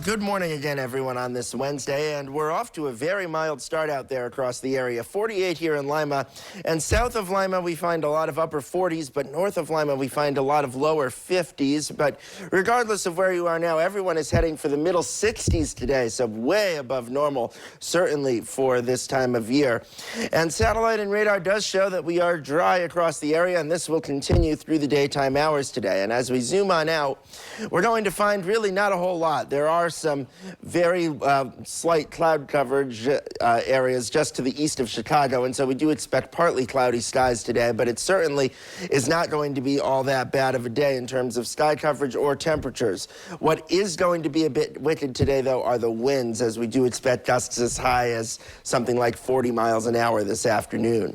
good morning again, everyone, on this Wednesday, and we're off to a very mild start out there across the area. 48 here in Lima, and south of Lima we find a lot of upper 40s, but north of Lima we find a lot of lower 50s. But regardless of where you are now, everyone is heading for the middle 60s today, so way above normal, certainly for this time of year. And satellite and radar does show that we are dry across the area, and this will continue through the daytime hours today. And as we zoom on out, we're going to find really not a whole lot. There are some very slight cloud coverage areas just to the east of Chicago, and so we do expect partly cloudy skies today, but it certainly is not going to be all that bad of a day in terms of sky coverage or temperatures. What is going to be a bit wicked today, though, are the winds, as we do expect gusts as high as something like 40 miles an hour this afternoon.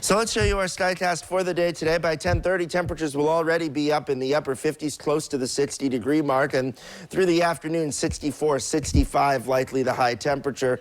So let's show you our skycast for the day today. By 10:30, temperatures will already be up in the upper 50s, close to the 60-degree mark, and through the afternoon, 64, 65 likely the high temperature.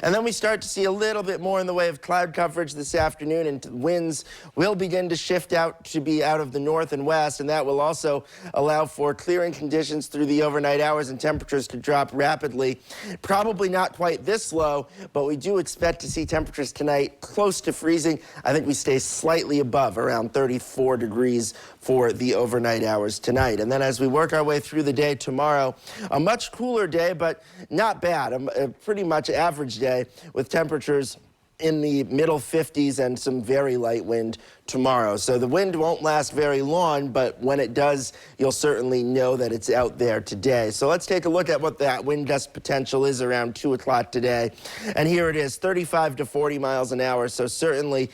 And then we start to see a little bit more in the way of cloud coverage this afternoon, and winds will begin to shift out to be out of the north and west, and that will also allow for clearing conditions through the overnight hours and temperatures to drop rapidly. Probably not quite this low, but we do expect to see temperatures tonight close to freezing. I think we stay slightly above, around 34 degrees for the overnight hours tonight. And then as we work our way through the day tomorrow, a much cooler day, but not bad. A pretty much average day with temperatures in the middle 50s and some very light wind tomorrow. So the wind won't last very long, but when it does, you'll certainly know that it's out there today. So let's take a look at what that wind gust potential is around 2 o'clock today. And here it is, 35 to 40 miles an hour. So certainly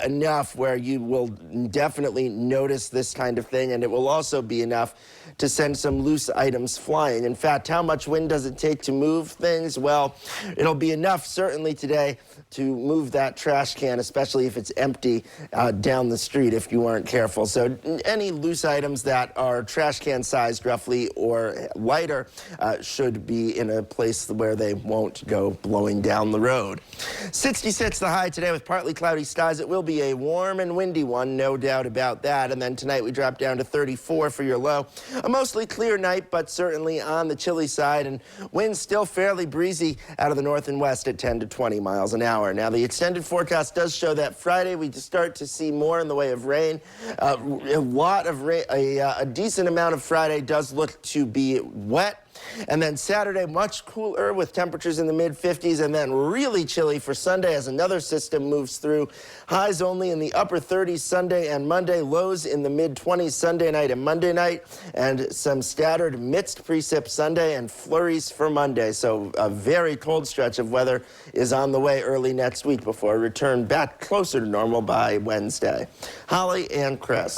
enough where you will definitely notice this kind of thing, and it will also be enough to send some loose items flying. In fact, how much wind does it take to move things? Well, it'll be enough certainly today to move that trash can, especially if it's empty, down the street if you aren't careful. So any loose items that are trash can sized roughly or lighter should be in a place where they won't go blowing down the road. 66 the high today with partly cloudy skies. It will be a warm and windy one, no doubt about that. And then tonight we drop down to 34 for your low. A mostly clear night, but certainly on the chilly side, and winds still fairly breezy out of the north and west at 10 to 20 miles an hour. Now, the extended forecast does show that Friday we start to see more in the way of rain. A lot of rain, a decent amount of Friday does look to be wet. And then Saturday, much cooler with temperatures in the mid-50s, and then really chilly for Sunday as another system moves through. Highs only in the upper 30s Sunday and Monday, lows in the mid-20s Sunday night and Monday night, and some scattered mixed precip Sunday and flurries for Monday. So a very cold stretch of weather is on the way early next week before a return back closer to normal by Wednesday. Holly and Chris.